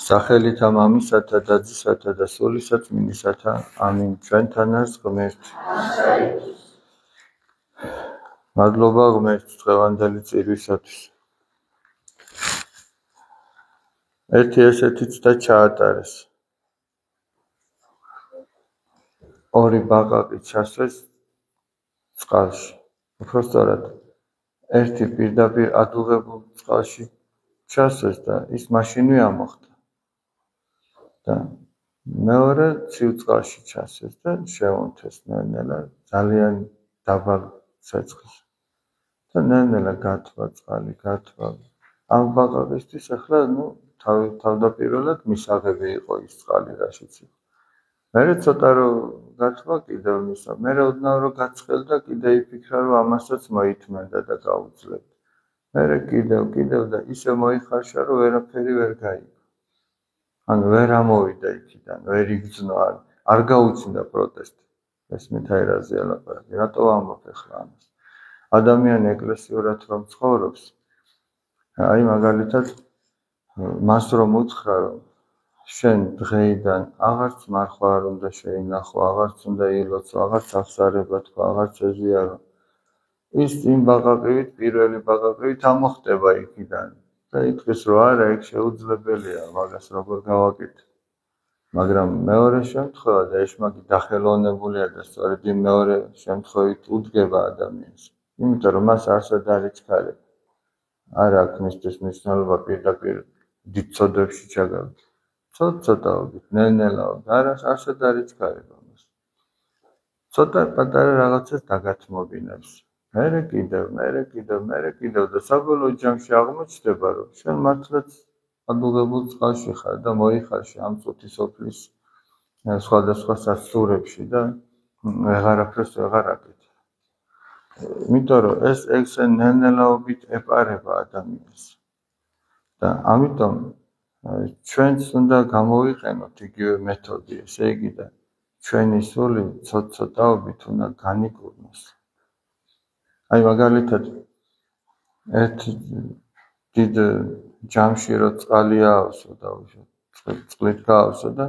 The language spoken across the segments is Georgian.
სახელით მამისათა და ძისათა და სულისაწმინდისათა ამინ. ჩვენთან არის ღმერთი. მადლობა ღმერთს დღევანდელი წირვისათვის. ერთი ესეთი ცდა ჩაატარეს. ორი ბაყაყი ჩასვეს წყალში. უпростоრად ერთი პირდაპირ ადუღებულ წყალში ჩასვეს და ის მაშინვე ამოხდა. და მეორე ცივ წყალში ჩასვეს და შეუნთეს ნელ-ნელა ძალიან დაბალ ცეცხლში. და ნელ-ნელა გათვა წყალი, გათვა. ამ ბაყაყისთვის ახლა თავდაპირველად მისაღები იყო ის წყალი, რაშიც იყო. მერე ცოტა რომ გათვა კიდევ მისა, მერე ოდნავ რომ გაცხელდა, კიდე იფიქრა რომ ამასაც მოითმენდა და გაუძლებდა. მერე კიდევ და ისე მოიხარშა რომ ვერაფერი ვერ გაიგო. ანუ ვერ ამოვიდა იქიდან, ვერ იგრძნო, არ გაუჩნდა პროტესტი. ესმით აი რაზეა ლაპარაკი, რატო ამბობ ახლა ამას? ადამიანი ეკლესიურად რომ ცხოვრობს, აი მაგალითად მას რომ უთხრა რომ შენ დღეიდან აღარც მარხვა არ უნდა შეინახო, აღარც უნდა ილოცო, აღარც აღსარება თქვა, აღარც ეზიარო. ის იმ ბაყაყივით, პირველი ბაყაყივით ამოხდება იქიდან. და იტყვის რომ არა, ეგ შეუძლებელია, მაგას როგორ გავაკეთე. მაგრამ მეორე შემთხვევა და ეშმაკი დახელოვნებულია და სწორედ იმ მეორე შემთხვევით უდგება ადამიანს. იმიტომ რომ მას არსად არ იჩქარება. არ აქვს მისთვის მნიშვნელობა პირდაპირ დიდ ცოდვებში ჩაგავდა. ცოტაობით, ნელ-ნელაობით, არსად არ იჩქარება მას. ცოტა პატარა რაღაცას დაგათმობინებს. მერე კიდევ და საბოლოო ჯამში აღმოჩნდება, რომ შენ მართლაც ადუღებულ წყალში ხარ და მოიხარში ამ წუთის ოფლის სხვადასხვა სასწაულებში და ვეღარაფერს ვეღარ აკეთებ. იმიტომ რომ ეს ნელ-ნელაობით ეპარება ადამიანს. და ამიტომ ჩვენც უნდა გამოვიყენოთ იგივე მეთოდი, ესე იგი და ჩვენი სული ცოტ-ცოტაობით უნდა განიკურნოს. აი მაგალითად ერთ დიდ ჯამში რო წყალი აავსო და წყლით გაავსო და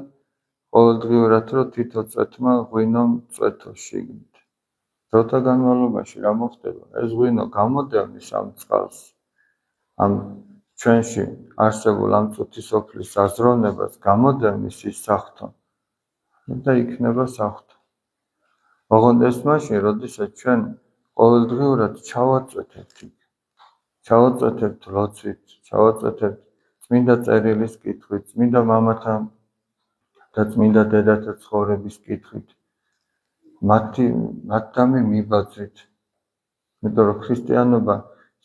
ყოველდღიურად რო თითო წვეთმა ღვინო წვეთო შიგნით. დროთა განმავლობაში რა მოხდება? ეს ღვინო გამოდევნის ამ წყალს, ამ ჩვენში არსებულ ამ წუთის ოფლის აზროვნებას გამოდევნის ის სახთო და იქნება სახთო. ოღონდ ეს მაშინ, როდესაც ჩვენ ყოველდღიურად ჩავაწვეთებთ ლოცვით, ჩავაწვეთებთ წმინდა წერილის კითხვით, წმინდა მამათა და წმინდა დედათა ცხოვრების კითხვით, მათთამი მიბაძვით. იმიტომ რომ ქრისტიანობა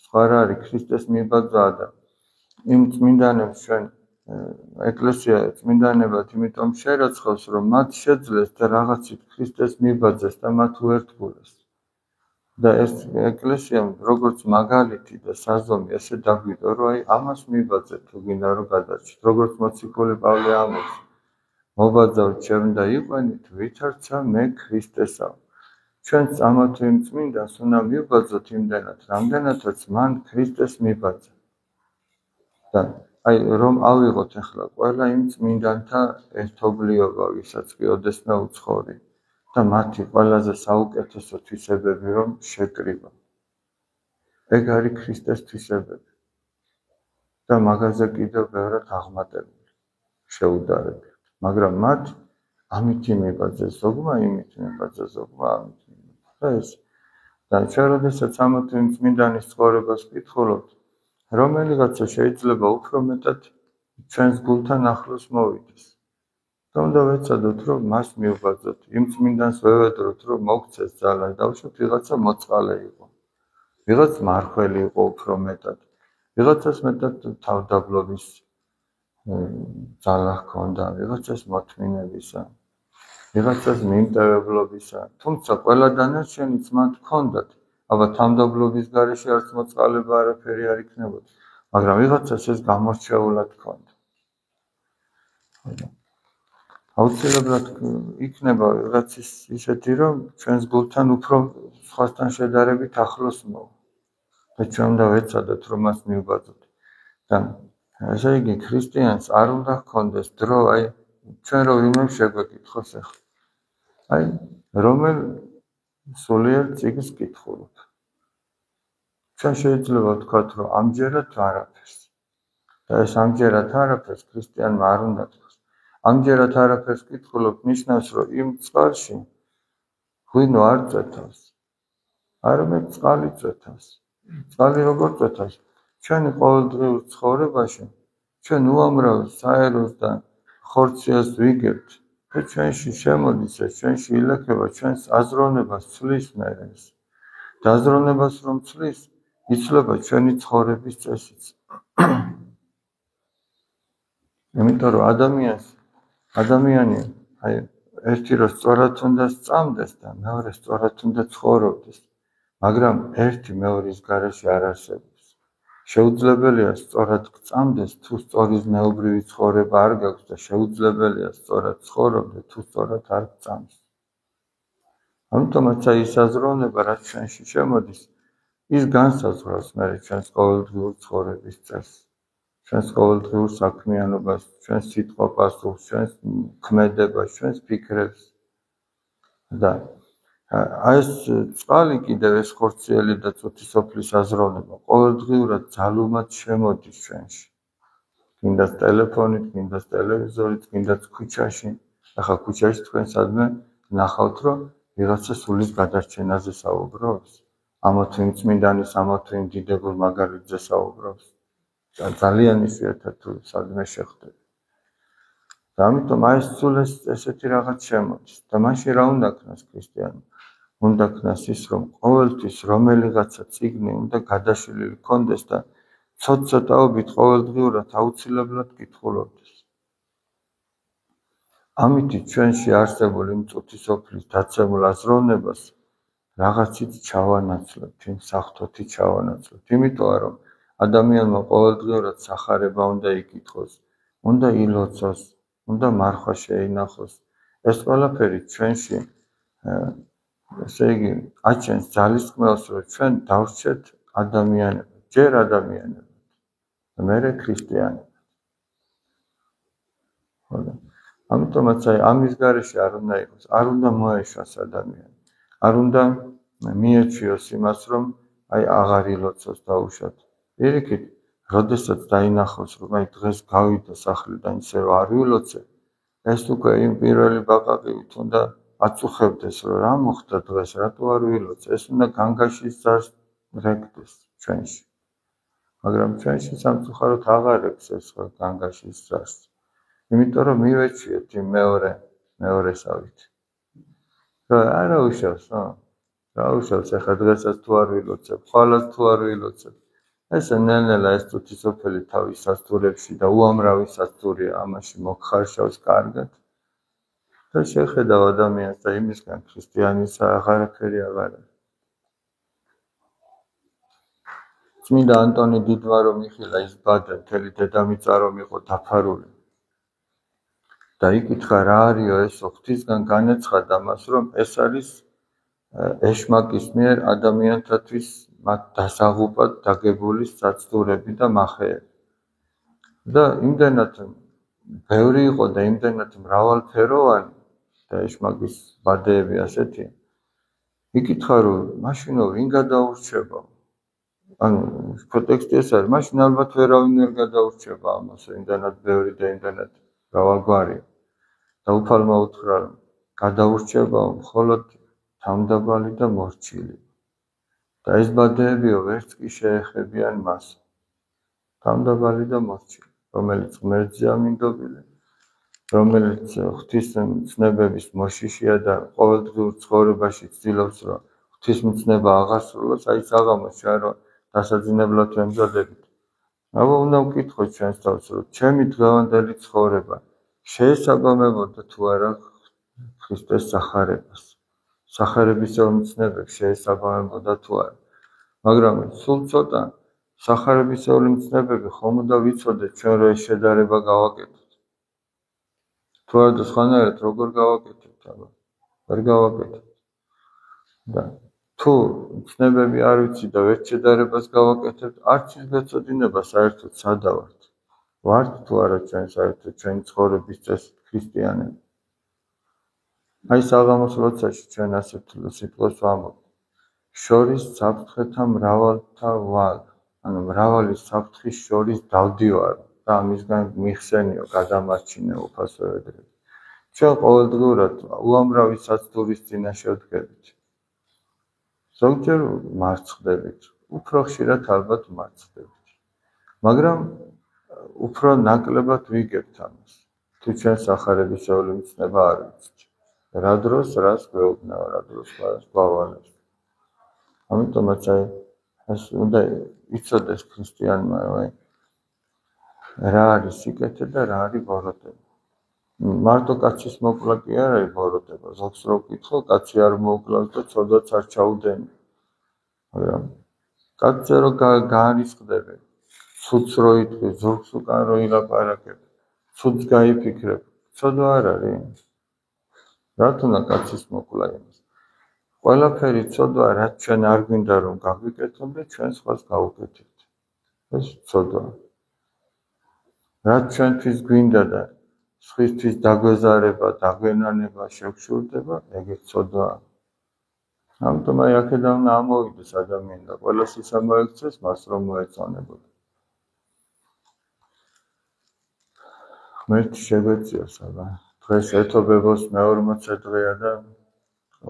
სხვა რა არის, ქრისტეს მიბაძვა და იმ წმინდანებს ჩვენ ეკლესია წმინდანებად იმიტომ შერაცხავს, რომ მათ შეძლეს და რაღაცით ქრისტეს მიბაძეს და მათ უერთგულეს. და ეს ეკლესიამ როგორც მაგალითი და საზომი ესე დაგვიდო, რომ აი ამას მიბაძეთ თუ გინდა რომ გადარჩით. როგორც მოციქული პავლე ამბობს, მობაძავთ ჩემ და იყვენით, ვითარცა მე ქრისტესავ. ჩვენც ამა თუ იმ წმინდანს უნდა მივბაძოთ იმდენად, რამდენადაც მან ქრისტეს მიბაძა. და აი რომ ავიღოთ ახლა ყველა იმ წმინდანთა ერთობლიობა, ვისაც კი ოდესმე უცხოვრი და მათი ყველაზე საუკეთესო თვისებები რომ შეკრიბა. ეგ არის ქრისტეს თვისებები. და მაგაზე კიდევ ბევრად აღმატებული, შეუდარებლად. მაგრამ მათ ამით იმიბაძეს ზოგმა, იმით იმიბაძეს ზოგმა, ამით იმიბაძეს. და ეს და ჩვენ როდესაც ამა თუ იმ წმინდანის ცხოვრებას ვკითხულობთ, რომელიღაცა შეიძლება უფრო მეტად ჩვენს გულთან ახლოს მოვიდეს. და უნდა ვეცადოთ, რომ მას მივბაძოთ, იმ წმინდანს ვევედროთ, რომ მოგცეს ძალა, დავუშვათ ვიღაცა მოწყალე იყო, ვიღაც მარხველი იყო უფრო მეტად, ვიღაცას მეტად თავდაბლობის ძალა ჰქონდა, ვიღაცას მოთმინებისა, ვიღაცას მიმტევებლობისა, თუმცა ყველა დანარჩენიც მათ ჰქონდათ. აბა თავდაბლობის გარეშე არც მოწყალება არაფერი არ იქნებოდა, მაგრამ ვიღაცას ეს გამორჩეულად ჰქონდა. აუცილებლად იქნება ვიღაც ისეთი, რომ ჩვენს გულთან უფრო სხვასთან შედარებით ახლოს მოვა და ჩვენ უნდა ვეცადოთ, რომ მას მივბაძოთ. და ესე იგი ქრისტიანს არ უნდა ჰქონდეს დრო, აი ჩვენ რო ვინმე შეგვეკითხოს ახლა. აი რომელ სულიერ წიგნს კითხულობ. ჩვენ შეიძლება ვთქვათ, რომ ამჯერად არაფერს. და ეს ამჯერად არაფერს ქრისტიანმა არ უნდა თქვას. ამჯერად არაფერს კითხულობ ნიშნავს, რომ იმ წყალში ღვინო არ წვეთავს. არამედ წყალი წვეთავს. წყალი როგორ წვეთავს? ჩვენი ყოველდღიურ ცხოვრებაში ჩვენ უამრავ საეროს და ხორციელს ვიგებთ და ჩვენში შემოდის ეს, ჩვენში ილექება, ჩვენს აზროვნებას ცვლის მერე ეს. დაზროვნებას რომ ცვლის, იცვლება ჩვენი ცხოვრების წესიც. იმიტომ რომ ადამიანი აი ერთი რო სწორად უნდა სწამდეს და მეორე სწორად უნდა ცხოვრობდეს, მაგრამ ერთი მეორის გარეშე არ არსებობს. შეუძლებელია სწორად გწამდეს, თუ სწორი ზნეობრივი ცხოვრება არ გაქვს და შეუძლებელია სწორად ცხოვრობდეს, თუ სწორად არ გწამს. ამიტომაც ის აზროვნება, რაც ჩვენში შემოდის, ის განსაზღვრავს მერე ჩვენს ყოველდღიურ ცხოვრების წესს, ჩვენს ყოველდღიურ საქმიანობას, ჩვენს სიტყვა-პასუხს, ჩვენს ქმედებას, ჩვენს ფიქრებს. და ეს წყალი კიდევ ეს ხორციელი და წუთისოფლის აზროვნება ყოველდღიურად ძალუმად შემოდის ჩვენში. გინდათ ტელეფონით, გინდათ ტელევიზორით, გინდათ ქუჩაში. ახლა ქუჩაში თქვენ სადმე ნახავთ, რომ ვიღაცა სულის გადარჩენაზე საუბრობს, ამა თუ იმ წმინდანის, ამა თუ იმ დიდებულ მაგალითზე საუბრობს. ძალიან იშვიათად თუ სადმე შეხვდები. და ამიტომ აი ეს სულ ესეთი რაღაც შემოდის. და მაშინ რა უნდა ქნას ქრისტიანმა? უნდა ქნას ის, რომ ყოველთვის რომელიღაცა წიგნი უნდა გადაშლილი ქონდეს და ცოტ-ცოტაობით ყოველდღიურად აუცილებლად კითხულობდეს. ამით ჩვენში არსებულ იმ წუთისოფლის დაცემულ აზროვნებას რაღაცით ჩავანაცვლებთ, იმ სახთოთი ჩავანაცვლებთ. იმიტომ რომ ადამიანმა ყოველდღიურად სახარება უნდა იკითხოს, უნდა ილოცოს, უნდა მარხვა შეინახოს. ეს ყველაფერი ჩვენში ესე იგი აჩენს ძალისხმევას, რომ ჩვენ დავრჩეთ ადამიანებად, ჯერ ადამიანებად, მერე ქრისტიანებად. ამიტომაც აი ამის გარეშე არ უნდა იყოს, არ უნდა მოეშვას ადამიანი, არ უნდა მიეჩვიოს იმას, რომ აი აღარ ილოცოს დაუშვათ. პირიქით, როდესაც დაინახავს, რომ აი დღეს გავიდა სახლიდან ისე რომ არ ვილოცე, ეს უკვე იმ პირველი ბაყაყივით უნდა აწუხებდეს, რომ რა მოხდა დღეს, რატო არ ვილოცე, ეს უნდა განგაშის ძარს რეკდეს ჩვენში. მაგრამ ჩვენში სამწუხაროდ აღარ ეკს ეს განგაშის ძარს. იმიტომ რომ მივეჩვიეთ იმ მეორესავით. არა უშავს, რა უშავს, ახლა დღესაც თუ არ ვილოცებ, ხვალაც თუ არ ვილოცებ. ესე ნელ-ნელა ეს წუთისოფელი თავის სასტურებში და უამრავი სასტურია ამაში მოგხარშავს კარგად. და შეხედავ ადამიანს და იმისგან ქრისტიანის აღარაფერი აღარ არის. წმინდა ანტონი დიდმა რომ იხილა ის ბადა, მთელი დედამიწა რომ იყო დაფარული. და იკითხა რა არისო ესო, ღვთისგან განეცხადა მას, რომ ეს არის ეშმაკის მიერ ადამიანთათვის მათ დასაღუპად დაგებული საცდურები და მახეები. და იმდენად ბევრი იყო და იმდენად მრავალფეროვანი და ეშმაკის ბადეები ასეთი. იკითხა რომ მაშინო ვინ გადაურჩება? ანუ კონტექსტი ეს არის, მაშინ ალბათ ვერავინ ვერ გადაურჩება ამას, იმდენად ბევრი და იმდენად მრავალგვარია. და უფალმა უთხრა რომ გადაურჩება მხოლოდ თავმდაბალი და მორჩილი. და ეს ბადეებიო ვერც კი შეეხებიან მას. თავმდაბალი და მორჩილი, რომელიც ღმერთზეა მინდობილი, რომელიც ღვთის მცნებების მოშიშია და ყოველდღიურ ცხოვრებაში ცდილობს, რომ ღვთის მცნება აღარ სრულოს, აი საღამოში რომ დასაძინებლად ვემზადებით. აბა უნდა ვკითხოთ ჩვენს თავს, რომ ჩემი დღევანდელი ცხოვრება შეესაბამებოდა თუ არა ქრისტეს სახარებას. სახარებისეულ მცნებებს შეესაბამებოდა თუ არა. მაგრამ სულ ცოტა სახარებისეული მცნებები ხომ უნდა ვიცოდეთ ჩვენ რომ ეს შედარება გავაკეთოთ. თუ არა და სხვანაირად როგორ გავაკეთებთ, აბა ვერ გავაკეთებთ. და თუ მცნებები არ ვიცი და ვერ შედარებას გავაკეთებთ, არც ის გეცოდინება საერთოდ სადავართ. ვართ თუ არა ჩვენ საერთოდ ჩვენი ცხოვრების წესით ქრისტიანები. აი საღამოს როდესაც ჩვენ ასეთ სიტყვას ვამბობთ, შორის საფრთხეთა მრავალთა ვარ, ანუ მრავალი საფრთხის შორის დავდივარ და ამისგან მიხსენიო, გადამარჩინე უფასოედრები. ჩვენ ყოველდღიურად უამრავი საცდურის წინაშე ვდგებით. ზოგჯერ მარცხდებით, უფრო ხშირად ალბათ მარცხდებით. მაგრამ უფრო ნაკლებად ვიგებთ ამას. თუ ჩვენ სახარებისეული მცნება არ ვიცით. რა დროს რას გვეუბნება, რა დროს რას გვავალებს. ამიტომაც ეს უნდა იცოდეს ქრისტიანმა, რა არის სიკეთე და რა არის ბოროტება. მარტო კაცის მოკლა კი არ არის ბოროტება. ზოგს რო ვკითხო, კაცი არ მოუკლავს და ცოდვაც არ ჩაუდენი. მაგრამ კაცზე რო გაარისხდები, ცუდს რო იტყვი, ზოგს უკან რო ილაპარაკებ, ცუდს გაიფიქრებ, ცოდვა არ არის. რაც უნდა კაცის მოკლა იმას. ყველაფერი ცოდვა, რაც ჩვენ არ გვინდა რომ გაგვიკეთონ და ჩვენ სხვას გავუკეთებთ. ეს ცოდვა. რაც ჩვენთვის გვინდა და სხვისთვის დაგვეზარება, დაგვენანება, შევშურდება, ეგეც ცოდვაა. ამიტომ აი აქედან უნდა ამოვიდეს ადამიანი და ყველას ის ამოექცეს, მას რომ მოეწონებოდა. ღმერთი შეგვეციოს, აბა. დღეს ეთობებოს მე-40 დღეა და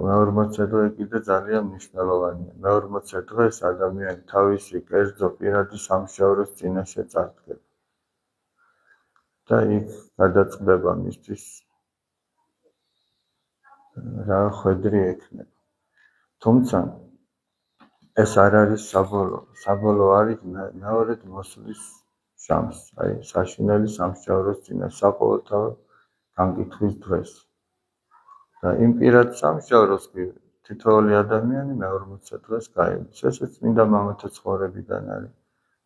მე-40 დღე კიდე ძალიან მნიშვნელოვანია. მე-40 დღეს ადამიანი თავისი კერძო პირადი სამშაუროს წინაშე წარდგება. და იქ გადაწყდება მისთვის რა ხვედრი ექნება. თუმცა ეს არ არის საბოლოო. საბოლოო არის მეორედ მოსვლის შანსი, აი საშინელი სამშაუროს წინაშე საყოველთაოდ განკითხვის დღეს. და იმ პირად სამშაუროს კი თითოეული ადამიანი მე-40 დღეს გაივლის. ესეც წმინდა მამათა ცხოვრებიდან არის.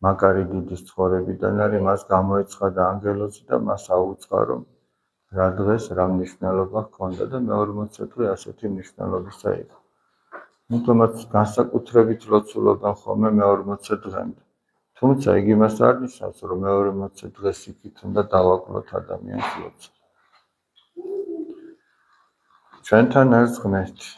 მაკარი დიდის ცხოვრებიდან არის, მას გამოეცხადა ანგელოზი და მას აუწყა, რომ რა დღეს რა მნიშვნელობა ჰქონდა და მე-40 დღე ასეთი მნიშვნელობისა იყო. თუმცა განსაკუთრებით ლოცულობენ ხოლმე მე-40 დღემდე. თუმცა იგი მას არ ნიშნავს, რომ მე-40 დღეს იქით უნდა დავაკლოთ ადამიანს ლოცვა. ჩვენთან არის ღმერთი.